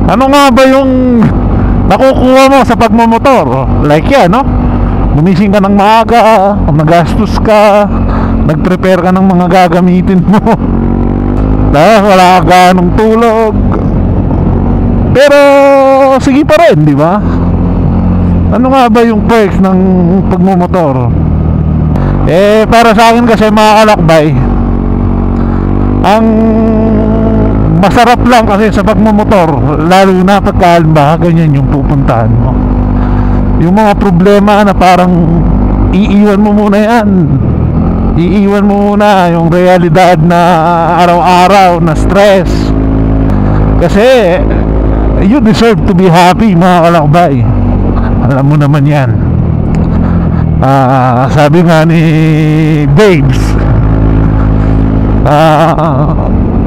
Ano nga ba yung nakukuha mo sa pagmamotor? Like yan, no? Gumising ka ng maaga, nagastos ka, nag-prepare ka ng mga gagamitin mo, dahil wala ka ganong tulog, pero sige pa rin, di ba? Ano nga ba yung perks ng pagmamotor? Para sa akin kasi, mga kalakbay, ang masarap lang kasi sa pagmamotor, lalo na pagkalma, ganyan yung pupuntahan mo. Yung mga problema na parang iiwan mo muna yan, iiwan mo muna yung realidad na araw-araw na stress, kasi you deserve to be happy, mga kalakbay. Alam mo naman yan. Sabi nga ni Babes,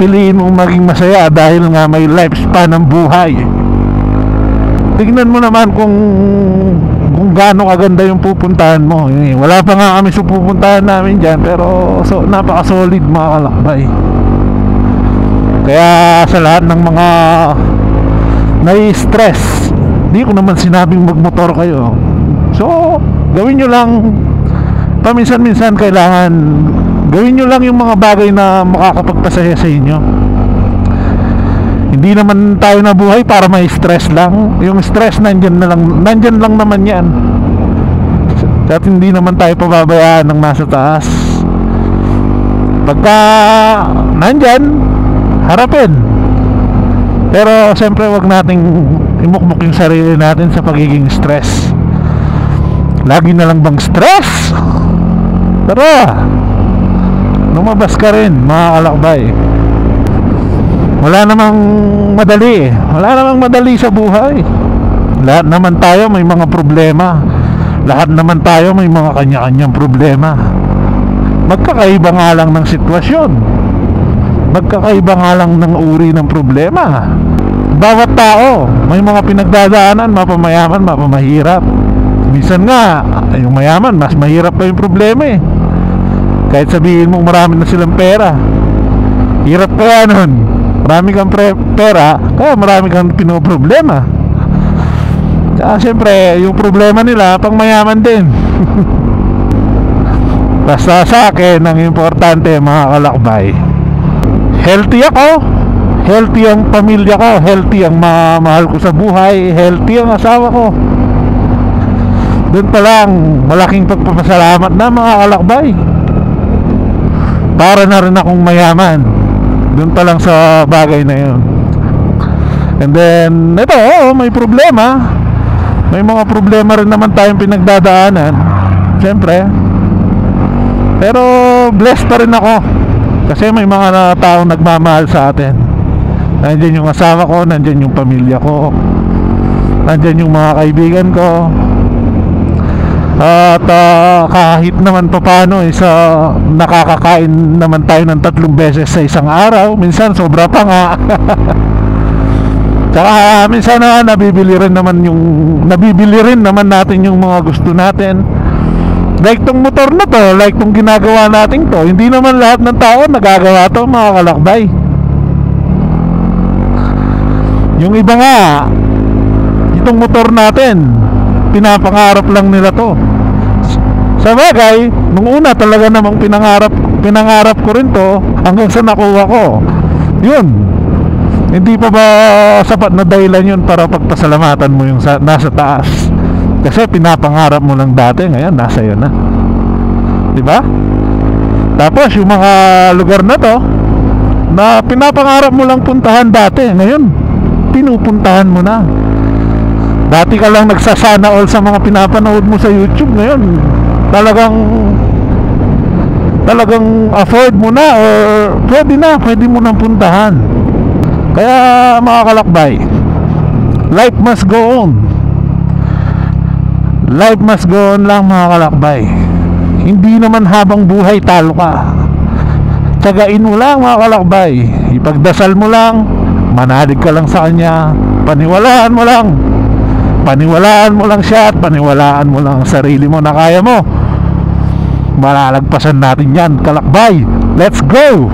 piliin mong maging masaya dahil nga may lifespan ng buhay. Tignan mo naman kung gaano kaganda yung pupuntahan mo. Wala pa nga kami sa pupuntahan namin dyan, pero napaka-solid, mga kalakbay. Kaya sa lahat ng mga nai-stress, di ko naman sinabing magmotor kayo. So gawin nyo lang, paminsan-minsan kailangan gawin nyo lang yung mga bagay na makakapagpasaya sa inyo. Hindi naman tayo nabuhay para may stress lang. Yung stress nandyan lang naman yan. At hindi naman tayo pababayaan ng nasa taas. Pagka nandyan, harapin. Pero siyempre wag nating imukmuk yung sarili natin sa pagiging stress. Lagi na lang bang stress? Tara, lumabas ka rin, mga kalakbay. Wala namang madali. Wala namang madali sa buhay. Lahat naman tayo may mga problema. Lahat naman tayo may mga kanya-kanyang problema. Magkakaiba nga lang ng sitwasyon, magkakaiba nga lang ng uri ng problema. Bawat tao may mga pinagdadaanan, mapamayaman, mapamahirap. Minsan nga yung mayaman mas mahirap pa yung problema eh. Kahit sabihin mong marami na silang pera, hirap kaya nun. Marami kang pera, kaya marami kang pinoproblema. Kaya siyempre yung problema nila pang mayaman din. Basta sa akin ang importante, mga kalakbay, healthy ako, healthy ang pamilya ko, healthy ang mahal ko sa buhay, healthy ang asawa ko. Doon pa lang malaking pagpapasalamat na, mga kalakbay. Para na rin akong mayaman doon pa lang sa bagay na yun. And then ito, may problema. May mga problema rin naman tayong pinagdadaanan, siyempre. Pero blessed pa rin ako, kasi may mga taong nagmamahal sa atin. Nandiyan yung asawa ko, nandiyan yung pamilya ko, nandiyan yung mga kaibigan ko. At kahit naman paano nakakakain naman tayo ng 3 beses sa isang araw. Minsan sobra pa nga. Tsaka minsan nabibili rin naman natin yung mga gusto natin. Like tong motor na to, like tong ginagawa natin to, hindi naman lahat ng tao nagagawa to, mga kalakbay. Yung iba nga, itong motor natin, pinapangarap lang nila to. Sa bagay, nung una talaga namang pinangarap ko rin to, hanggang sa nakuha ko. Yun, hindi pa ba sapat na dahilan yun para pagpasalamatan mo yung nasa taas? Kasi pinapangarap mo lang dati, ngayon nasa iyo na, diba? Tapos yung mga lugar na to na pinapangarap mo lang puntahan dati, ngayon pinupuntahan mo na. Dati ka lang nagsasana all sa mga pinapanood mo sa YouTube, ngayon talagang afford mo na, or pwede mo nang puntahan. Kaya mga kalakbay, life must go on. Life must go on lang, mga kalakbay. Hindi naman habang buhay talo ka. Tsagain mo lang, mga kalakbay. Ipagdasal mo lang, manalig ka lang sa kanya, paniwalaan mo lang siya, at paniwalaan mo lang ang sarili mo na kaya mo. Malalagpasan natin yan, kalakbay. Let's go!